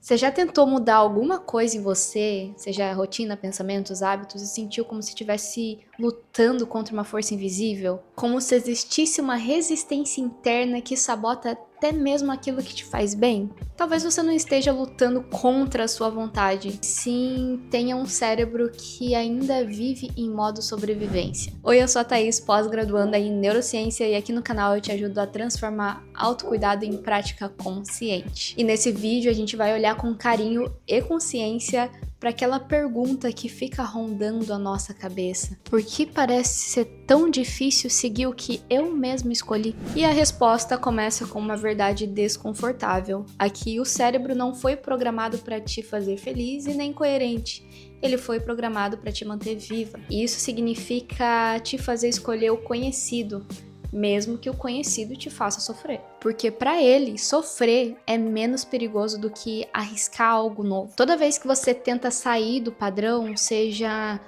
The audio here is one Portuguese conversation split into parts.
Você já tentou mudar alguma coisa em você, seja rotina, pensamentos, hábitos, e sentiu como se estivesse lutando contra uma força invisível? Como se existisse uma resistência interna que sabota até mesmo aquilo que te faz bem? Talvez você não esteja lutando contra a sua vontade, sim tenha um cérebro que ainda vive em modo sobrevivência. Oi, eu sou a Thaís, pós-graduanda em neurociência, e aqui no canal eu te ajudo a transformar autocuidado em prática consciente. E nesse vídeo a gente vai olhar com carinho e consciência para aquela pergunta que fica rondando a nossa cabeça. Por que parece ser tão difícil seguir o que eu mesmo escolhi? E a resposta começa com uma verdade desconfortável. Aqui o cérebro não foi programado para te fazer feliz e nem coerente. Ele foi programado para te manter viva. E isso significa te fazer escolher o conhecido, mesmo que o conhecido te faça sofrer. Porque para ele, sofrer é menos perigoso do que arriscar algo novo. Toda vez que você tenta sair do padrão, seja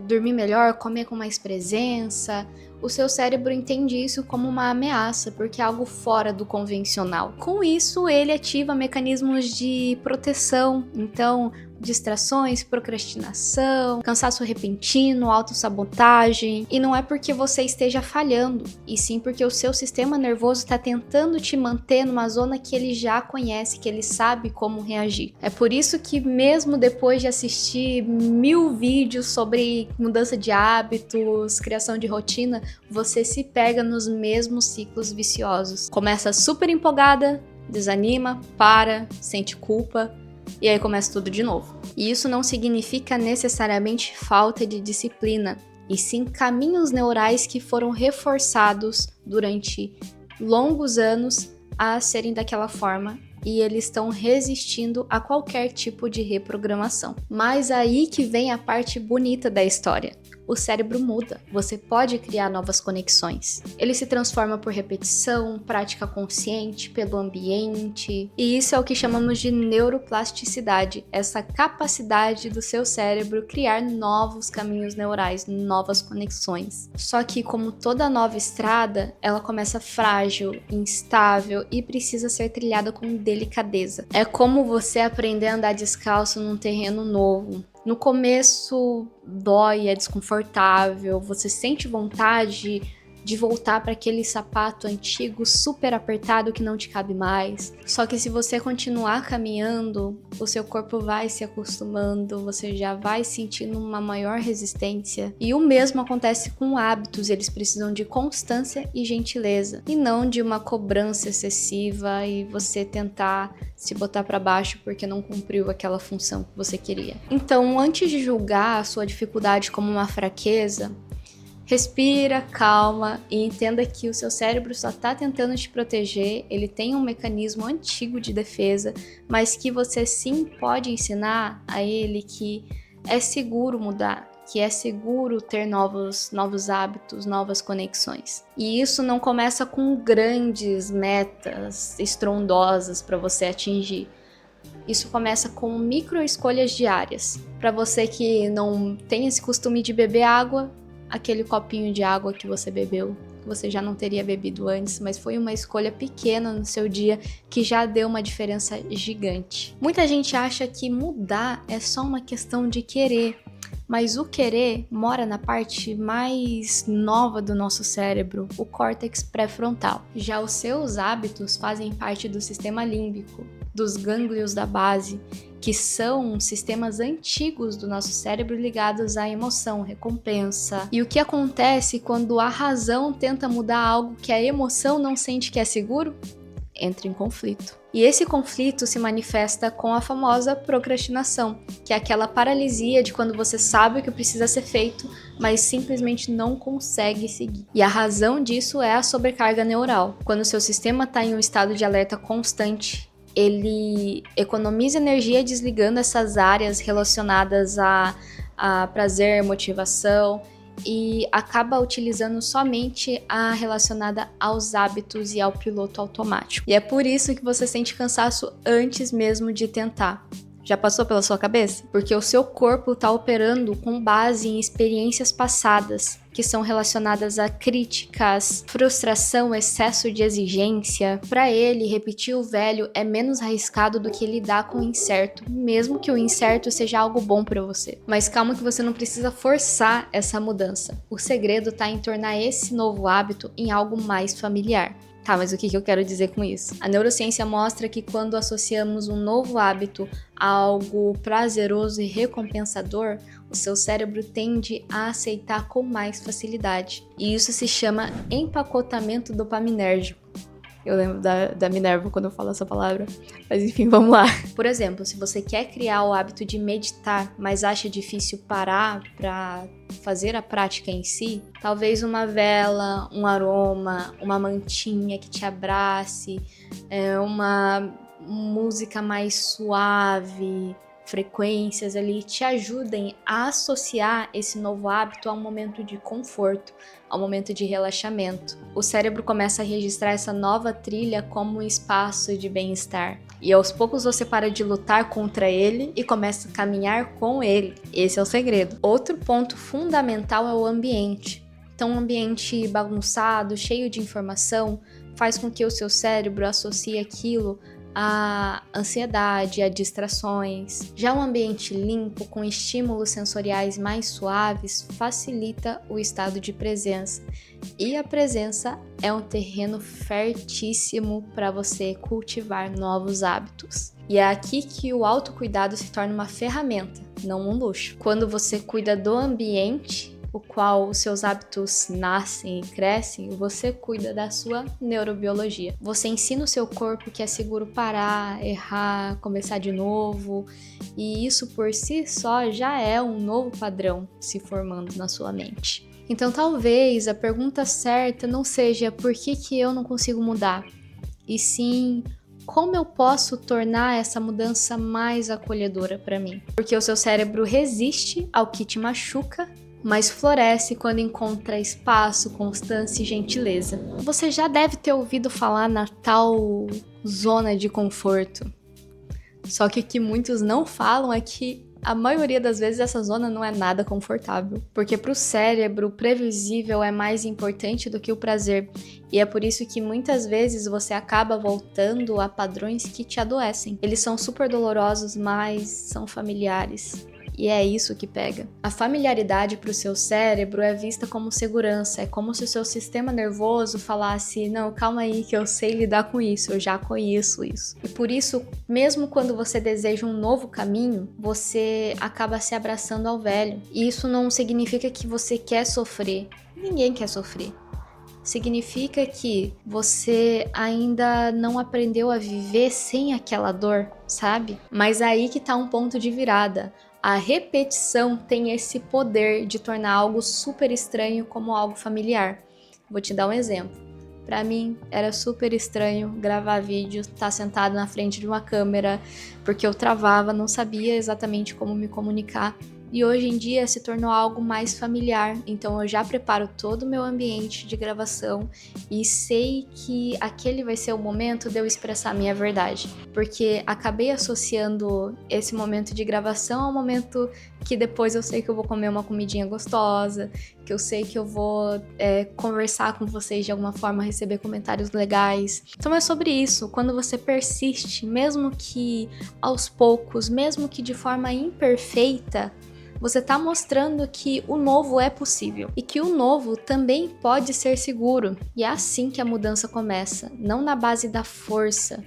dormir melhor, comer com mais presença, o seu cérebro entende isso como uma ameaça, porque é algo fora do convencional. Com isso, ele ativa mecanismos de proteção, então distrações, procrastinação, cansaço repentino, autossabotagem. E não é porque você esteja falhando, e sim porque o seu sistema nervoso está tentando te manter numa zona que ele já conhece, que ele sabe como reagir. É por isso que mesmo depois de assistir 1000 vídeos sobre mudança de hábitos, criação de rotina, você se pega nos mesmos ciclos viciosos. Começa super empolgada, desanima, para, sente culpa, e aí começa tudo de novo. E isso não significa necessariamente falta de disciplina, e sim caminhos neurais que foram reforçados durante longos anos a serem daquela forma, e eles estão resistindo a qualquer tipo de reprogramação. Mas aí que vem a parte bonita da história. O cérebro muda, você pode criar novas conexões. Ele se transforma por repetição, prática consciente, pelo ambiente, e isso é o que chamamos de neuroplasticidade, essa capacidade do seu cérebro criar novos caminhos neurais, novas conexões. Só que, como toda nova estrada, ela começa frágil, instável e precisa ser trilhada com delicadeza. É como você aprender a andar descalço num terreno novo. No começo dói, é desconfortável, você sente vontade de voltar para aquele sapato antigo super apertado que não te cabe mais. Só que se você continuar caminhando, o seu corpo vai se acostumando, você já vai sentindo uma maior resistência. E o mesmo acontece com hábitos, eles precisam de constância e gentileza, e não de uma cobrança excessiva e você tentar se botar para baixo porque não cumpriu aquela função que você queria. Então, antes de julgar a sua dificuldade como uma fraqueza, respira, calma e entenda que o seu cérebro só está tentando te proteger, ele tem um mecanismo antigo de defesa, mas que você sim pode ensinar a ele que é seguro mudar, que é seguro ter novos hábitos, novas conexões. E isso não começa com grandes metas estrondosas para você atingir. Isso começa com micro escolhas diárias. Para você que não tem esse costume de beber água, aquele copinho de água que você bebeu, que você já não teria bebido antes, mas foi uma escolha pequena no seu dia que já deu uma diferença gigante. Muita gente acha que mudar é só uma questão de querer, mas o querer mora na parte mais nova do nosso cérebro, o córtex pré-frontal. Já os seus hábitos fazem parte do sistema límbico, dos gânglios da base, que são sistemas antigos do nosso cérebro ligados à emoção, recompensa. E o que acontece quando a razão tenta mudar algo que a emoção não sente que é seguro? Entra em conflito. E esse conflito se manifesta com a famosa procrastinação, que é aquela paralisia de quando você sabe o que precisa ser feito, mas simplesmente não consegue seguir. E a razão disso é a sobrecarga neural. Quando o seu sistema está em um estado de alerta constante, ele economiza energia desligando essas áreas relacionadas a prazer, motivação, e acaba utilizando somente a relacionada aos hábitos e ao piloto automático. E é por isso que você sente cansaço antes mesmo de tentar. Já passou pela sua cabeça? Porque o seu corpo está operando com base em experiências passadas, que são relacionadas a críticas, frustração, excesso de exigência. Para ele, repetir o velho é menos arriscado do que lidar com o incerto, mesmo que o incerto seja algo bom para você. Mas calma que você não precisa forçar essa mudança. O segredo está em tornar esse novo hábito em algo mais familiar. Tá, mas o que eu quero dizer com isso? A neurociência mostra que quando associamos um novo hábito a algo prazeroso e recompensador, o seu cérebro tende a aceitar com mais facilidade. E isso se chama empacotamento dopaminérgico. Eu lembro da Minerva quando eu falo essa palavra. Mas enfim, vamos lá. Por exemplo, se você quer criar o hábito de meditar, mas acha difícil parar para fazer a prática em si, talvez uma vela, um aroma, uma mantinha que te abrace, uma música mais suave, frequências ali te ajudem a associar esse novo hábito a um momento de conforto, a um momento de relaxamento. O cérebro começa a registrar essa nova trilha como um espaço de bem-estar. E aos poucos você para de lutar contra ele e começa a caminhar com ele. Esse é o segredo. Outro ponto fundamental é o ambiente. Então, um ambiente bagunçado, cheio de informação, faz com que o seu cérebro associe aquilo a ansiedade, a distrações. Já um ambiente limpo, com estímulos sensoriais mais suaves, facilita o estado de presença. E a presença é um terreno fértil para você cultivar novos hábitos. E é aqui que o autocuidado se torna uma ferramenta, não um luxo. Quando você cuida do ambiente, o qual os seus hábitos nascem e crescem, você cuida da sua neurobiologia. Você ensina o seu corpo que é seguro parar, errar, começar de novo, e isso por si só já é um novo padrão se formando na sua mente. Então talvez a pergunta certa não seja por que eu não consigo mudar, e sim como eu posso tornar essa mudança mais acolhedora para mim. Porque o seu cérebro resiste ao que te machuca, mas floresce quando encontra espaço, constância e gentileza. Você já deve ter ouvido falar na tal zona de conforto. Só que o que muitos não falam é que a maioria das vezes essa zona não é nada confortável. Porque para o cérebro, o previsível é mais importante do que o prazer. E é por isso que muitas vezes você acaba voltando a padrões que te adoecem. Eles são super dolorosos, mas são familiares. E é isso que pega. A familiaridade para o seu cérebro é vista como segurança. É como se o seu sistema nervoso falasse: não, calma aí que eu sei lidar com isso, eu já conheço isso. E por isso, mesmo quando você deseja um novo caminho, você acaba se abraçando ao velho. E isso não significa que você quer sofrer. Ninguém quer sofrer. Significa que você ainda não aprendeu a viver sem aquela dor, sabe? Mas aí que tá um ponto de virada. A repetição tem esse poder de tornar algo super estranho como algo familiar. Vou te dar um exemplo. Para mim, era super estranho gravar vídeo, estar sentado na frente de uma câmera, porque eu travava, não sabia exatamente como me comunicar. E hoje em dia se tornou algo mais familiar, então eu já preparo todo o meu ambiente de gravação e sei que aquele vai ser o momento de eu expressar a minha verdade, porque acabei associando esse momento de gravação ao momento que depois eu sei que eu vou comer uma comidinha gostosa, que eu sei que eu vou conversar com vocês de alguma forma, receber comentários legais. Então é sobre isso, quando você persiste, mesmo que aos poucos, mesmo que de forma imperfeita, você está mostrando que o novo é possível e que o novo também pode ser seguro. E é assim que a mudança começa, não na base da força,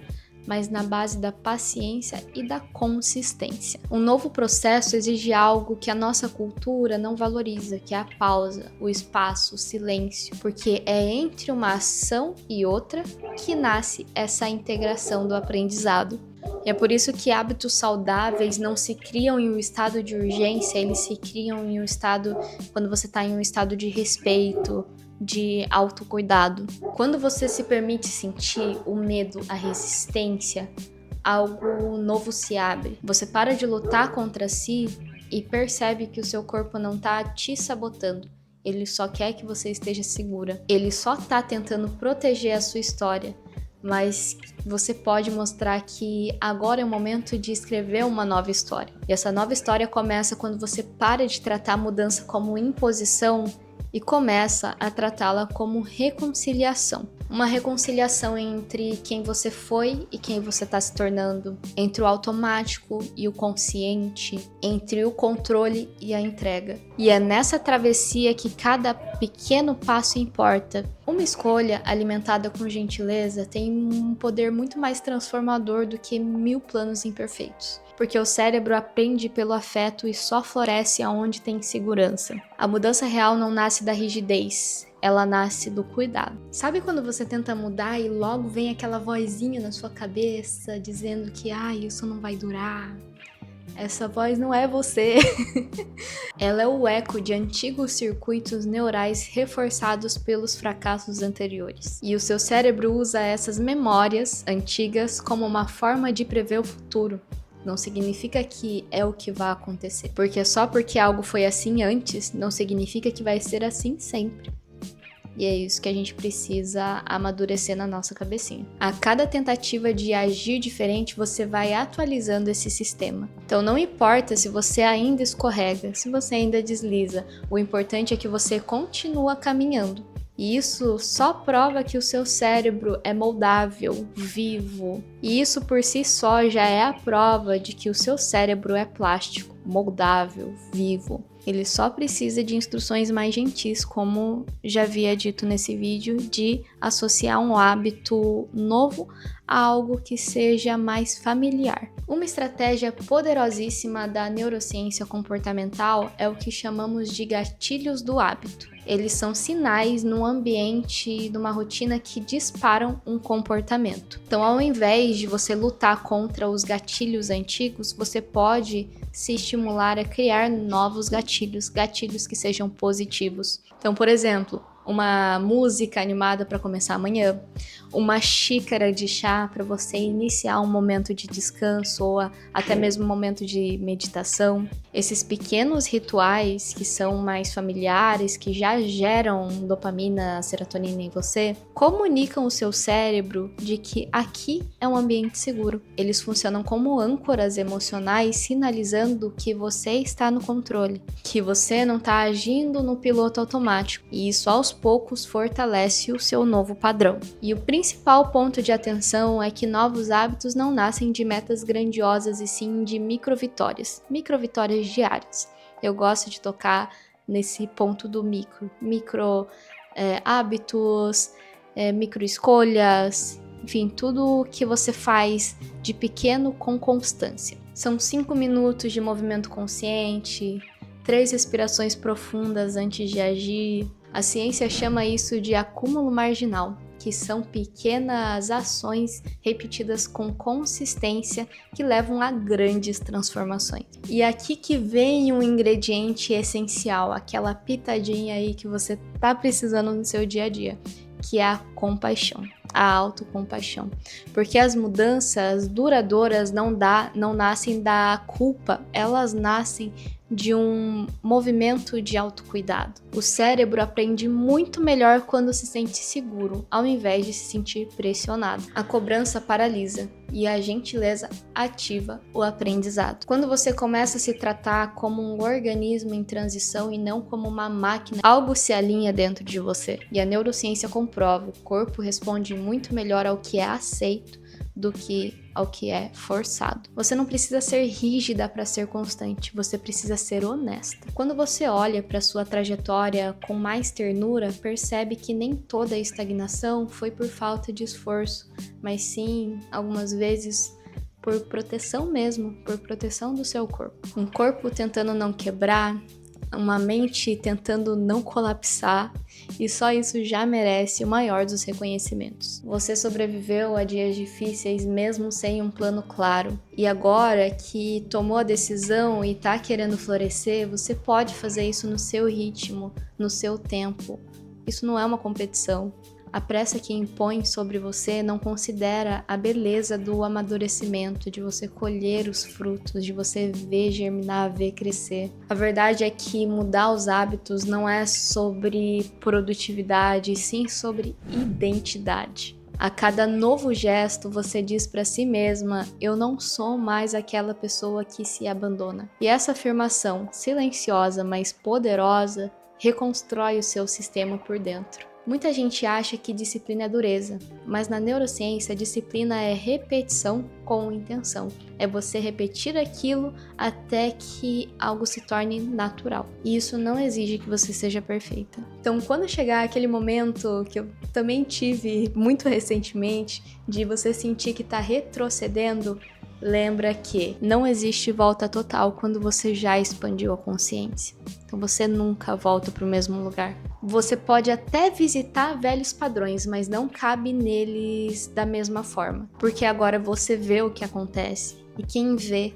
mas na base da paciência e da consistência. Um novo processo exige algo que a nossa cultura não valoriza, que é a pausa, o espaço, o silêncio, porque é entre uma ação e outra que nasce essa integração do aprendizado. E é por isso que hábitos saudáveis não se criam em um estado de urgência, eles se criam em um estado, quando você está em um estado de respeito, de autocuidado. Quando você se permite sentir o medo, a resistência, algo novo se abre. Você para de lutar contra si e percebe que o seu corpo não está te sabotando. Ele só quer que você esteja segura. Ele só está tentando proteger a sua história. mas você pode mostrar que agora é o momento de escrever uma nova história. E essa nova história começa quando você para de tratar a mudança como imposição e começa a tratá-la como reconciliação. Uma reconciliação entre quem você foi e quem você está se tornando, entre o automático e o consciente, entre o controle e a entrega. E é nessa travessia que cada pequeno passo importa. Uma escolha alimentada com gentileza tem um poder muito mais transformador do que 1000 planos imperfeitos. Porque o cérebro aprende pelo afeto e só floresce aonde tem segurança. A mudança real não nasce da rigidez, ela nasce do cuidado. Sabe quando você tenta mudar e logo vem aquela vozinha na sua cabeça dizendo que isso não vai durar? Essa voz não é você. Ela é o eco de antigos circuitos neurais reforçados pelos fracassos anteriores. E o seu cérebro usa essas memórias antigas como uma forma de prever o futuro. Não significa que é o que vai acontecer. Porque só porque algo foi assim antes, não significa que vai ser assim sempre. E é isso que a gente precisa amadurecer na nossa cabecinha. A cada tentativa de agir diferente, você vai atualizando esse sistema. Então não importa se você ainda escorrega, se você ainda desliza, o importante é que você continua caminhando. E isso só prova que o seu cérebro é moldável, vivo. E isso por si só já é a prova de que o seu cérebro é plástico, moldável, vivo. Ele só precisa de instruções mais gentis, como já havia dito nesse vídeo, de associar um hábito novo a algo que seja mais familiar. Uma estratégia poderosíssima da neurociência comportamental é o que chamamos de gatilhos do hábito. Eles são sinais num ambiente, numa rotina que disparam um comportamento. Então, ao invés de você lutar contra os gatilhos antigos, você pode se estimular a criar novos gatilhos que sejam positivos. Então, por exemplo, uma música animada para começar amanhã, uma xícara de chá para você iniciar um momento de descanso ou até mesmo um momento de meditação. Esses pequenos rituais que são mais familiares, que já geram dopamina, serotonina em você, comunicam o seu cérebro de que aqui é um ambiente seguro. Eles funcionam como âncoras emocionais, sinalizando que você está no controle, que você não está agindo no piloto automático. E isso aos poucos fortalece o seu novo padrão. E o principal ponto de atenção é que novos hábitos não nascem de metas grandiosas e sim de microvitórias diárias. Eu gosto de tocar nesse ponto do micro hábitos, micro escolhas, enfim, tudo que você faz de pequeno com constância. São 5 minutos de movimento consciente, 3 respirações profundas antes de agir. A ciência chama isso de acúmulo marginal, que são pequenas ações repetidas com consistência que levam a grandes transformações. E aqui que vem um ingrediente essencial, aquela pitadinha aí que você tá precisando no seu dia a dia, que é a compaixão, a autocompaixão. Porque as mudanças duradouras não nascem da culpa, elas nascem de um movimento de autocuidado. O cérebro aprende muito melhor quando se sente seguro, ao invés de se sentir pressionado. A cobrança paralisa e a gentileza ativa o aprendizado. Quando você começa a se tratar como um organismo em transição e não como uma máquina, algo se alinha dentro de você. E a neurociência comprova, o corpo responde muito melhor ao que é aceito do que ao que é forçado. Você não precisa ser rígida para ser constante, você precisa ser honesta. Quando você olha para sua trajetória com mais ternura, percebe que nem toda a estagnação foi por falta de esforço, mas sim, algumas vezes, por proteção mesmo, por proteção do seu corpo. Um corpo tentando não quebrar, uma mente tentando não colapsar, e só isso já merece o maior dos reconhecimentos. Você sobreviveu a dias difíceis mesmo sem um plano claro, e agora que tomou a decisão e tá querendo florescer, você pode fazer isso no seu ritmo, no seu tempo. Isso não é uma competição. A pressa que impõe sobre você não considera a beleza do amadurecimento, de você colher os frutos, de você ver germinar, ver crescer. A verdade é que mudar os hábitos não é sobre produtividade, sim sobre identidade. A cada novo gesto, você diz para si mesma: eu não sou mais aquela pessoa que se abandona. E essa afirmação, silenciosa, mas poderosa, reconstrói o seu sistema por dentro. Muita gente acha que disciplina é dureza, mas na neurociência, disciplina é repetição com intenção. É você repetir aquilo até que algo se torne natural. E isso não exige que você seja perfeita. Então, quando chegar aquele momento que eu também tive muito recentemente, de você sentir que está retrocedendo, lembra que não existe volta total quando você já expandiu a consciência. Então você nunca volta para o mesmo lugar. Você pode até visitar velhos padrões, mas não cabe neles da mesma forma. Porque agora você vê o que acontece e quem vê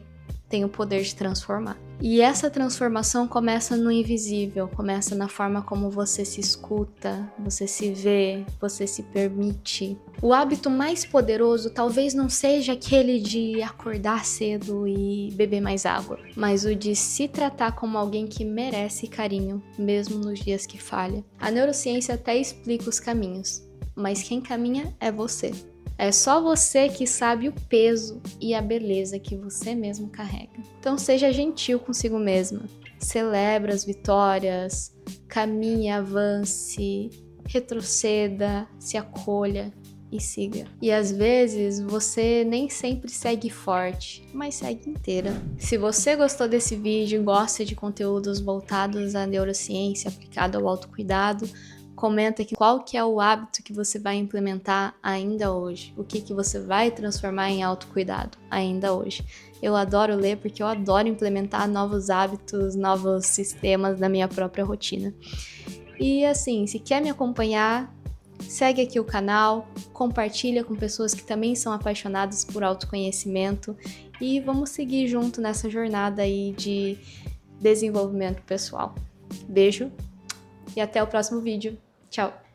tem o poder de transformar. E essa transformação começa no invisível, começa na forma como você se escuta, você se vê, você se permite. O hábito mais poderoso talvez não seja aquele de acordar cedo e beber mais água, mas o de se tratar como alguém que merece carinho, mesmo nos dias que falha. A neurociência até explica os caminhos, mas quem caminha é você. É só você que sabe o peso e a beleza que você mesmo carrega. Então seja gentil consigo mesma. Celebre as vitórias, caminhe, avance, retroceda, se acolha e siga. E às vezes você nem sempre segue forte, mas segue inteira. Se você gostou desse vídeo e gosta de conteúdos voltados à neurociência aplicado ao autocuidado, comenta aqui qual que é o hábito que você vai implementar ainda hoje. O que você vai transformar em autocuidado ainda hoje. Eu adoro ler porque eu adoro implementar novos hábitos, novos sistemas na minha própria rotina. E assim, se quer me acompanhar, segue aqui o canal, compartilha com pessoas que também são apaixonadas por autoconhecimento e vamos seguir junto nessa jornada aí de desenvolvimento pessoal. Beijo e até o próximo vídeo. Tchau!